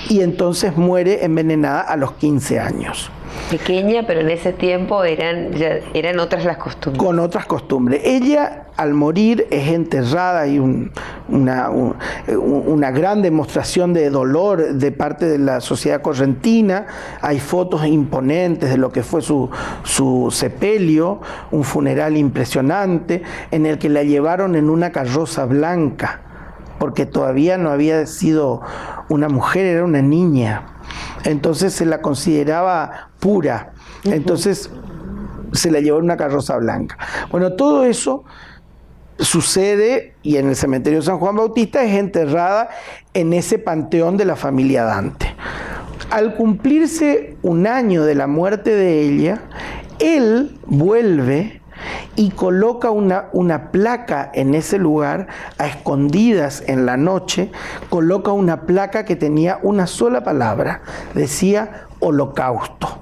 y entonces muere envenenada a los 15 años. Pequeña, pero en ese tiempo eran otras las costumbres. Con otras costumbres. Ella, al morir, es enterrada y una gran demostración de dolor de parte de la sociedad correntina. Hay fotos imponentes de lo que fue su sepelio, un funeral impresionante, en el que la llevaron en una carroza blanca, porque todavía no había sido una mujer, era una niña. Entonces se la consideraba pura. Entonces se la llevó en una carroza blanca. Bueno, todo eso sucede y en el cementerio de San Juan Bautista es enterrada en ese panteón de la familia Dante. Al cumplirse un año de la muerte de ella, él vuelve y coloca una placa en ese lugar, a escondidas en la noche, coloca una placa que tenía una sola palabra, decía holocausto.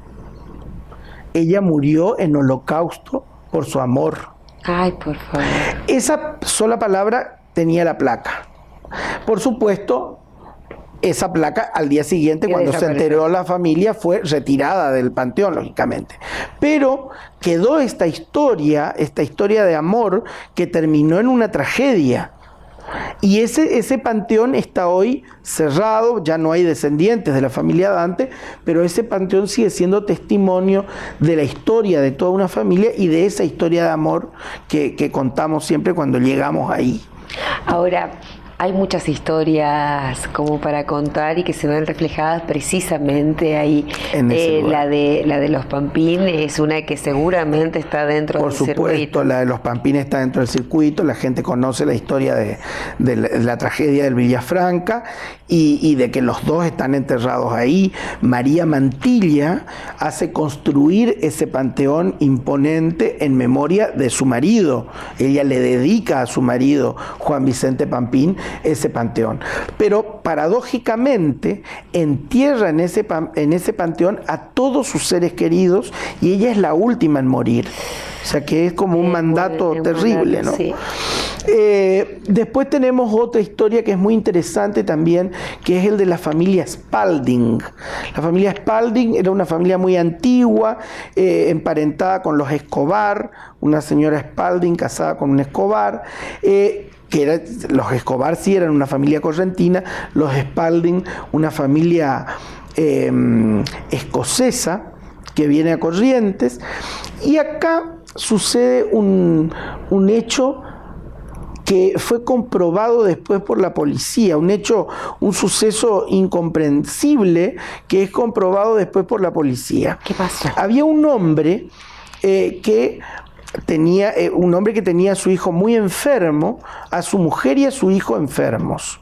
Ella murió en holocausto por su amor. Ay, por favor. Esa sola palabra tenía la placa. Por supuesto, esa placa al día siguiente, cuando se enteró la familia, fue retirada del panteón, lógicamente. Pero quedó esta historia de amor que terminó en una tragedia. Y ese panteón está hoy cerrado, ya no hay descendientes de la familia Dante, pero ese panteón sigue siendo testimonio de la historia de toda una familia y de esa historia de amor que contamos siempre cuando llegamos ahí. Ahora, hay muchas historias como para contar y que se ven reflejadas precisamente ahí. La de los Pampín es una que seguramente está dentro del circuito. Por supuesto, la de los Pampín está dentro del circuito. La gente conoce la historia de la tragedia del Villafranca y de que los dos están enterrados ahí. María Mantilla hace construir ese panteón imponente en memoria de su marido. Ella le dedica a su marido, Juan Vicente Pampín, ese panteón. Pero paradójicamente entierra en ese panteón a todos sus seres queridos y ella es la última en morir. O sea que es como un mandato terrible, ¿no? Sí. Después tenemos otra historia que es muy interesante también, que es el de la familia Spalding. La familia Spalding era una familia muy antigua, emparentada con los Escobar, una señora Spalding casada con un Escobar, los Escobar sí eran una familia correntina, los Spalding una familia escocesa que viene a Corrientes, y acá sucede un hecho que fue comprobado después por la policía, un suceso incomprensible que es comprobado después por la policía. ¿Qué pasó? Había un hombre que tenía a su hijo muy enfermo, a su mujer y a su hijo enfermos.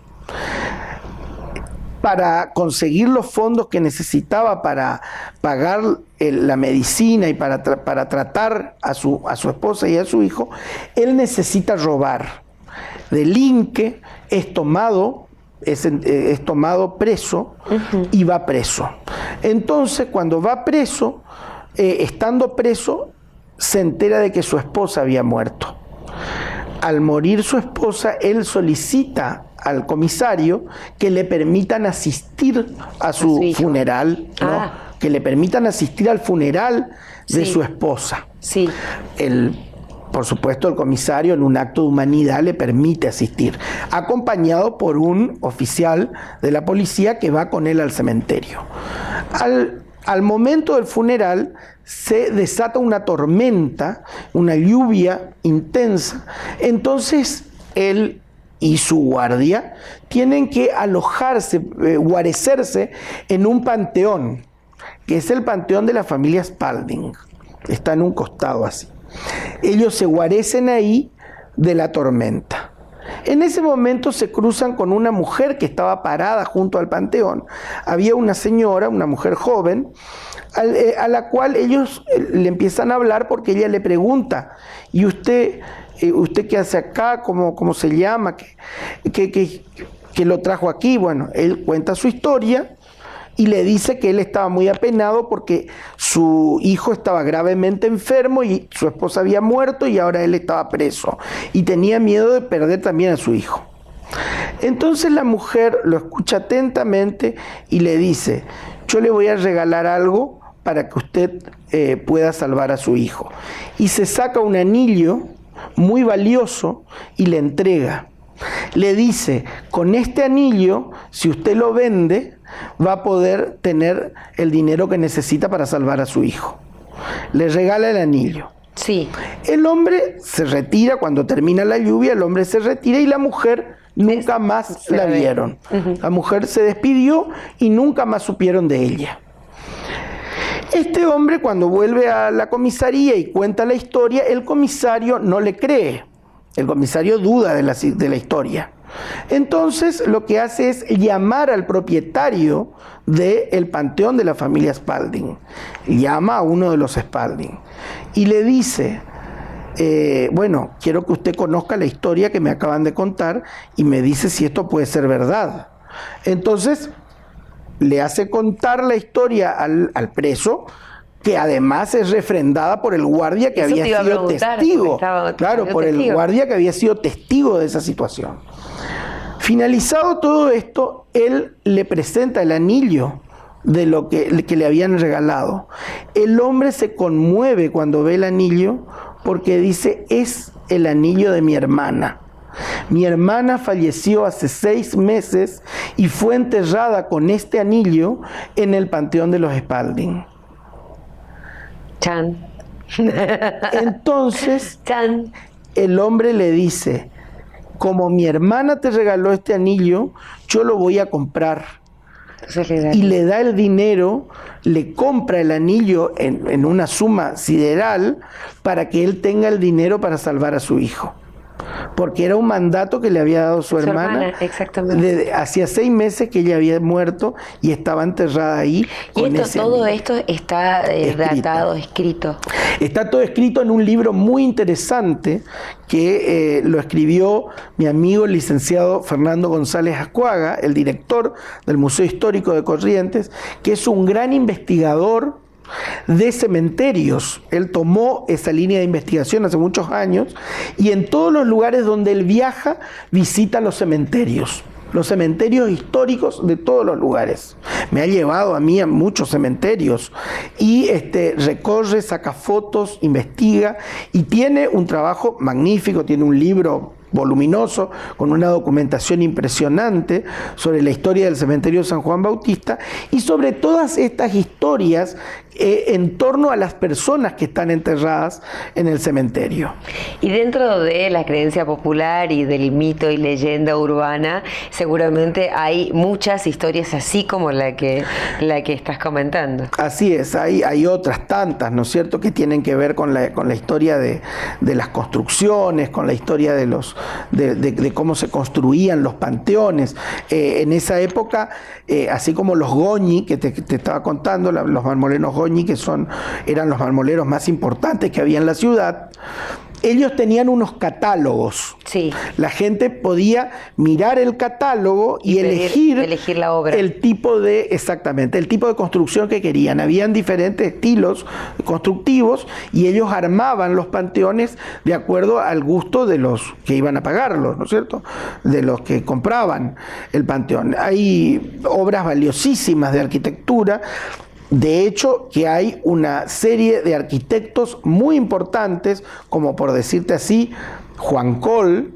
Para conseguir los fondos que necesitaba para pagar la medicina y para tratar a su esposa y a su hijo, él necesita robar. Delinque, es tomado preso y va preso. Entonces, cuando va preso, estando preso, se entera de que su esposa había muerto. al morir su esposa, él solicita al comisario que le permitan asistir a su funeral, ¿no? Que le permitan asistir al funeral de su esposa. Sí. Por supuesto, el comisario, en un acto de humanidad, le permite asistir, acompañado por un oficial de la policía que va con él al cementerio. Al momento del funeral se desata una tormenta, una lluvia intensa. Entonces él y su guardia tienen que alojarse, guarecerse en un panteón, que es el panteón de la familia Spalding. Está en un costado así. Ellos se guarecen ahí de la tormenta. En ese momento se cruzan con una mujer que estaba parada junto al panteón. Había una señora, una mujer joven, a la cual ellos le empiezan a hablar porque ella le pregunta: ¿y usted qué hace acá? ¿Cómo se llama? ¿Qué lo trajo aquí? Bueno, él cuenta su historia y le dice que él estaba muy apenado porque su hijo estaba gravemente enfermo y su esposa había muerto y ahora él estaba preso y tenía miedo de perder también a su hijo. Entonces la mujer lo escucha atentamente y le dice: yo le voy a regalar algo para que usted pueda salvar a su hijo. Y se saca un anillo muy valioso y le entrega. Le dice: con este anillo, si usted lo vende, va a poder tener el dinero que necesita para salvar a su hijo. Le regala el anillo. Sí. El hombre se retira, cuando termina la lluvia, el hombre se retira y la mujer nunca más la vieron. La mujer se despidió y nunca más supieron de ella. Este hombre, cuando vuelve a la comisaría y cuenta la historia, el comisario no le cree. El comisario duda de la historia. Entonces lo que hace es llamar al propietario del panteón de la familia Spalding. Llama a uno de los Spalding y le dice: bueno, quiero que usted conozca la historia que me acaban de contar y me dice si esto puede ser verdad. Entonces le hace contar la historia al preso, que además es refrendada por el guardia que había sido testigo. Claro, por el guardia que había sido testigo de esa situación. Finalizado todo esto, él le presenta el anillo de lo que le habían regalado. El hombre se conmueve cuando ve el anillo porque dice: es el anillo de mi hermana. Mi hermana falleció hace 6 meses y fue enterrada con este anillo en el panteón de los Spalding. Chan. Entonces, Chan. El hombre le dice: como mi hermana te regaló este anillo, yo lo voy a comprar. Y le da el dinero, le compra el anillo en una suma sideral para que él tenga el dinero para salvar a su hijo. Porque era un mandato que le había dado su hermana. Exactamente. Hacía 6 meses que ella había muerto y estaba enterrada ahí. Y todo esto está datado, escrito. Está todo escrito en un libro muy interesante que lo escribió mi amigo el licenciado Fernando González Ascuaga, el director del Museo Histórico de Corrientes, que es un gran investigador de cementerios. Él tomó esa línea de investigación hace muchos años y en todos los lugares donde él viaja visita los cementerios históricos de todos los lugares. Me ha llevado a mí a muchos cementerios y recorre, saca fotos, investiga y tiene un trabajo magnífico, tiene un libro voluminoso, con una documentación impresionante sobre la historia del cementerio San Juan Bautista y sobre todas estas historias en torno a las personas que están enterradas en el cementerio. Y dentro de la creencia popular y del mito y leyenda urbana, seguramente hay muchas historias así como la que estás comentando. Así es, hay otras tantas, ¿no es cierto?, que tienen que ver con la historia de las construcciones, con la historia de cómo se construían los panteones. En esa época, así como los goñi, que te estaba contando, los marmoleros goñi, que eran los marmoleros más importantes que había en la ciudad, ellos tenían unos catálogos. Sí. La gente podía mirar el catálogo y elegir la obra. El tipo de construcción que querían. Habían diferentes estilos constructivos y ellos armaban los panteones de acuerdo al gusto de los que iban a pagarlos, ¿no es cierto? De los que compraban el panteón. Hay obras valiosísimas de arquitectura. De hecho, que hay una serie de arquitectos muy importantes, como por decirte así, Juan Coll,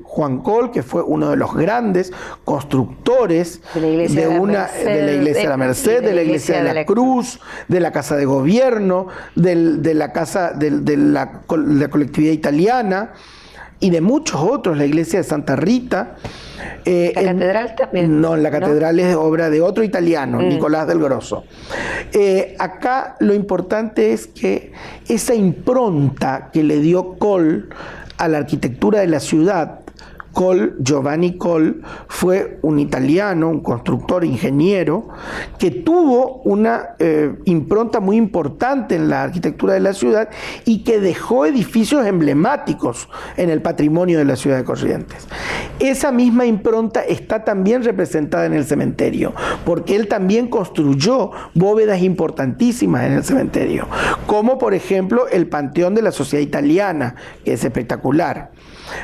que fue uno de los grandes constructores de la iglesia de la Merced, de la iglesia de la Cruz, de la Casa de Gobierno, de la casa de la colectividad italiana y de muchos otros, la iglesia de Santa Rita. ¿La catedral también? No, la catedral es obra de otro italiano, Nicolás del Grosso. Acá lo importante es que esa impronta que le dio Coll a la arquitectura de la ciudad, Giovanni Coll, fue un italiano, un constructor, ingeniero, que tuvo una impronta muy importante en la arquitectura de la ciudad y que dejó edificios emblemáticos en el patrimonio de la ciudad de Corrientes. Esa misma impronta está también representada en el cementerio, porque él también construyó bóvedas importantísimas en el cementerio, como por ejemplo el Panteón de la Sociedad Italiana, que es espectacular.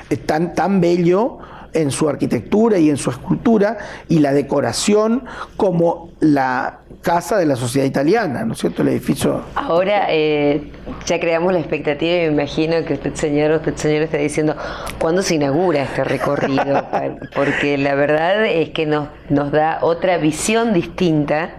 Es tan bello en su arquitectura y en su escultura y la decoración como la casa de la Sociedad Italiana, ¿no es cierto? El edificio. Ahora ya creamos la expectativa y me imagino que usted señor está diciendo ¿cuándo se inaugura este recorrido? Porque la verdad es que nos da otra visión distinta,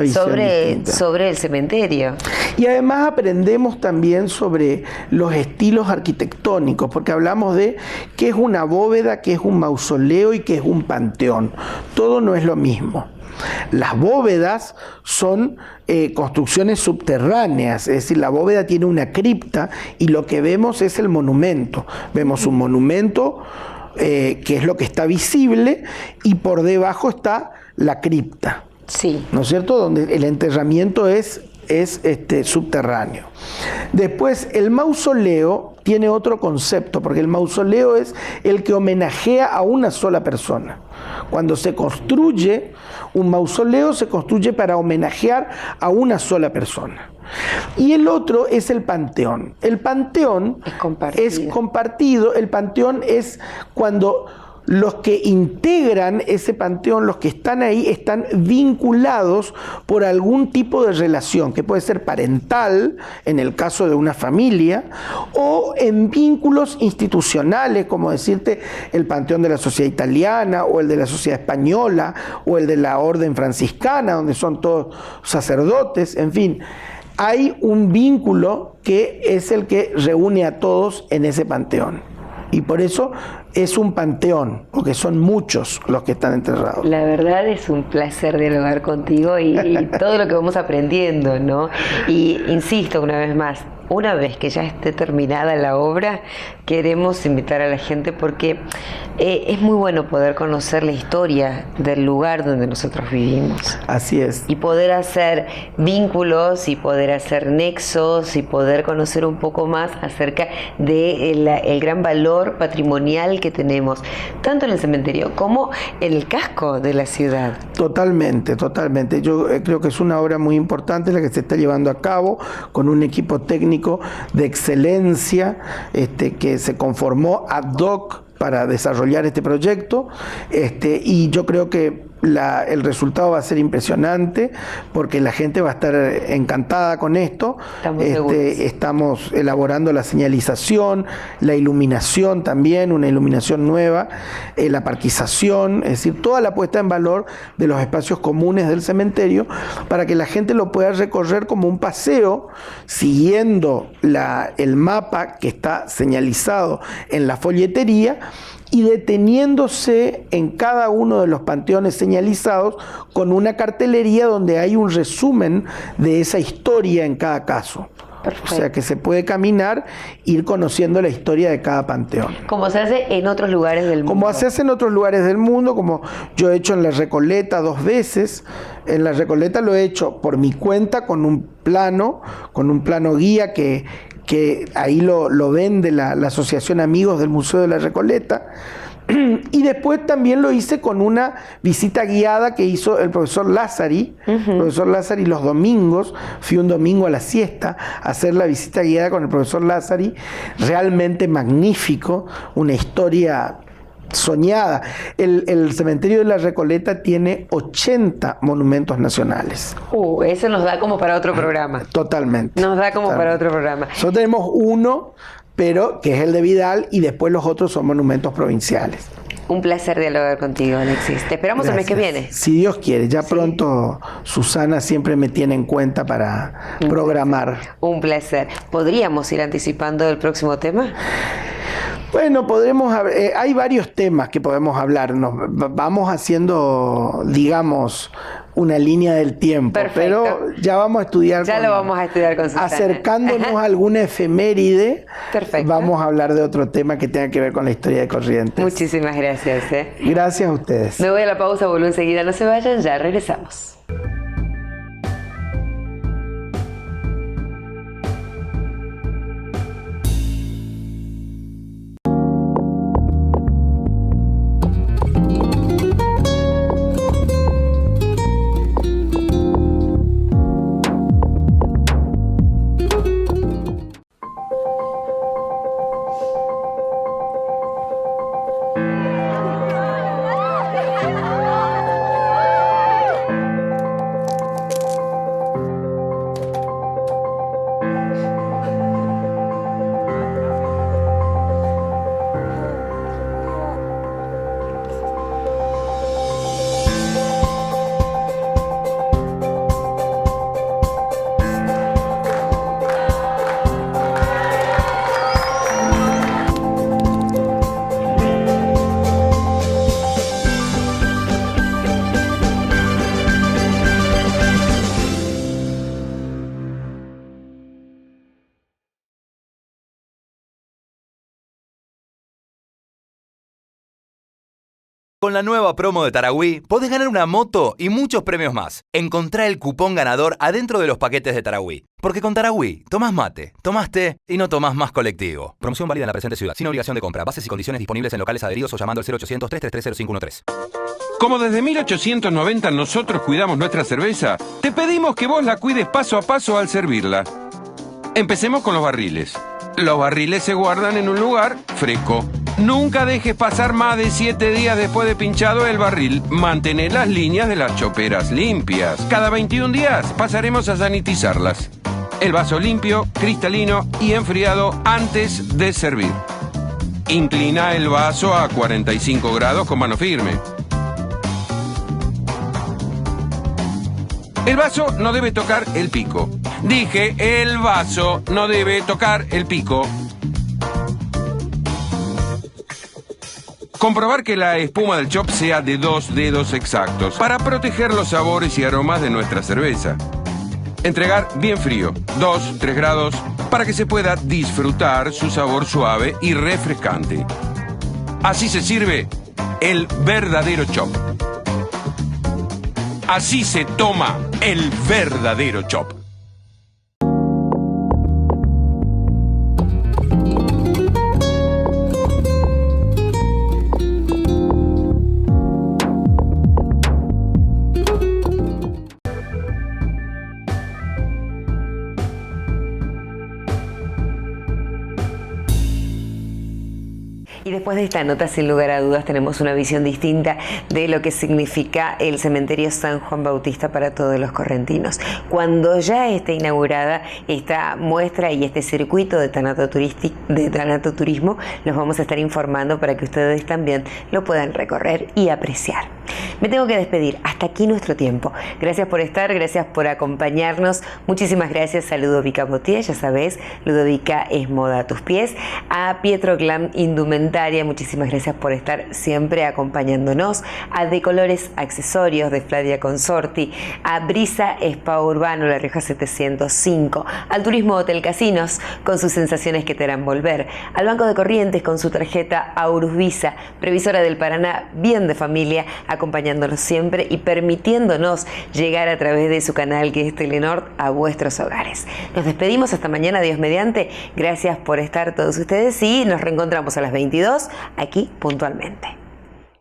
sobre el cementerio. Y además aprendemos también sobre los estilos arquitectónicos, porque hablamos de qué es una bóveda, qué es un mausoleo y qué es un panteón. Todo no es lo mismo. Las bóvedas son construcciones subterráneas, es decir, la bóveda tiene una cripta y lo que vemos es el monumento. Vemos un monumento que es lo que está visible y por debajo está la cripta. Sí. ¿No es cierto? Donde el enterramiento es subterráneo. Después, el mausoleo tiene otro concepto, porque el mausoleo es el que homenajea a una sola persona. Cuando se construye un mausoleo, se construye para homenajear a una sola persona. Y el otro es el panteón. El panteón es compartido. El panteón es cuando los que integran ese panteón, los que están ahí, están vinculados por algún tipo de relación, que puede ser parental, en el caso de una familia, o en vínculos institucionales, como decirte el Panteón de la Sociedad Italiana, o el de la Sociedad Española, o el de la Orden Franciscana, donde son todos sacerdotes, en fin. Hay un vínculo que es el que reúne a todos en ese panteón. Y por eso es un panteón, porque son muchos los que están enterrados. La verdad es un placer dialogar contigo y todo lo que vamos aprendiendo, ¿no? Y insisto una vez más, una vez que ya esté terminada la obra, queremos invitar a la gente porque es muy bueno poder conocer la historia del lugar donde nosotros vivimos. Así es. Y poder hacer vínculos y poder hacer nexos y poder conocer un poco más acerca del gran valor patrimonial que tenemos, tanto en el cementerio como en el casco de la ciudad. Totalmente, totalmente. Yo creo que es una obra muy importante la que se está llevando a cabo con un equipo técnico de excelencia que se conformó ad hoc para desarrollar este proyecto, y yo creo que el resultado va a ser impresionante porque la gente va a estar encantada con esto. Estamos elaborando la señalización, la iluminación también, una iluminación nueva, la parquización, es decir, toda la puesta en valor de los espacios comunes del cementerio para que la gente lo pueda recorrer como un paseo siguiendo el mapa que está señalizado en la folletería y deteniéndose en cada uno de los panteones señalizados con una cartelería donde hay un resumen de esa historia en cada caso. Perfecto. O sea que se puede caminar, ir conociendo la historia de cada panteón. Como se hace en otros lugares del mundo. Como se hace en otros lugares del mundo, como yo he hecho en La Recoleta 2 veces. En La Recoleta lo he hecho por mi cuenta con un plano guía que que ahí lo vende la Asociación Amigos del Museo de la Recoleta. Y después también lo hice con una visita guiada que hizo el profesor Lázari. El profesor Lázari los domingos, fui un domingo a la siesta a hacer la visita guiada con el profesor Lázari, realmente magnífico, una historia soñada. El cementerio de la Recoleta tiene 80 monumentos nacionales. Eso nos da como para otro programa. Totalmente. Nos da como para otro programa. Nosotros tenemos uno, pero que es el de Vidal, y después los otros son monumentos provinciales. Un placer dialogar contigo, Alexis. Te esperamos el mes que viene. Si Dios quiere. Ya pronto Susana siempre me tiene en cuenta para programar. Un placer. ¿Podríamos ir anticipando el próximo tema? Bueno, podremos hay varios temas que podemos hablar. Vamos haciendo, digamos, una línea del tiempo. Perfecto. Pero ya vamos a estudiar. Ya lo vamos a estudiar con Susana. Acercándonos a alguna efeméride, perfecto, vamos a hablar de otro tema que tenga que ver con la historia de Corrientes. Muchísimas gracias. Gracias a ustedes. Me voy a la pausa, vuelvo enseguida. No se vayan, ya regresamos. Con la nueva promo de Tarahui, podés ganar una moto y muchos premios más. Encontrá el cupón ganador adentro de los paquetes de Tarahui. Porque con Tarahui, tomás mate, tomás té y no tomás más colectivo. Promoción válida en la presente ciudad, sin obligación de compra. Bases y condiciones disponibles en locales adheridos o llamando al 0800-333-0513. Como desde 1890 nosotros cuidamos nuestra cerveza, te pedimos que vos la cuides paso a paso al servirla. Empecemos con los barriles. Los barriles se guardan en un lugar fresco. Nunca dejes pasar más de 7 días después de pinchado el barril. Mantener las líneas de las choperas limpias. Cada 21 días pasaremos a sanitizarlas. El vaso limpio, cristalino y enfriado antes de servir. Inclina el vaso a 45 grados con mano firme. El vaso no debe tocar el pico. Dije, el vaso no debe tocar el pico. Comprobar que la espuma del chop sea de 2 dedos exactos para proteger los sabores y aromas de nuestra cerveza. Entregar bien frío, 2-3 grados, para que se pueda disfrutar su sabor suave y refrescante. Así se sirve el verdadero chop. Así se toma el verdadero chop. Y después de esta nota, sin lugar a dudas, tenemos una visión distinta de lo que significa el cementerio San Juan Bautista para todos los correntinos. Cuando ya esté inaugurada esta muestra y este circuito de tanatoturismo, los vamos a estar informando para que ustedes también lo puedan recorrer y apreciar. Me tengo que despedir. Hasta aquí nuestro tiempo. Gracias por estar, gracias por acompañarnos. Muchísimas gracias a Ludovica Potier, ya sabés, Ludovica es moda a tus pies. A Pietro Glam Indumentaria, muchísimas gracias por estar siempre acompañándonos. A Decolores Accesorios de Flavia Consorti. A Brisa Spa Urbano, La Rioja 705. Al Turismo Hotel Casinos, con sus sensaciones que te harán volver. Al Banco de Corrientes, con su tarjeta Aurus Visa. Previsora del Paraná, bien de familia. A acompañándonos siempre y permitiéndonos llegar a través de su canal que es Telenor a vuestros hogares. Nos despedimos hasta mañana, Dios mediante. Gracias por estar todos ustedes y nos reencontramos a las 22 aquí puntualmente.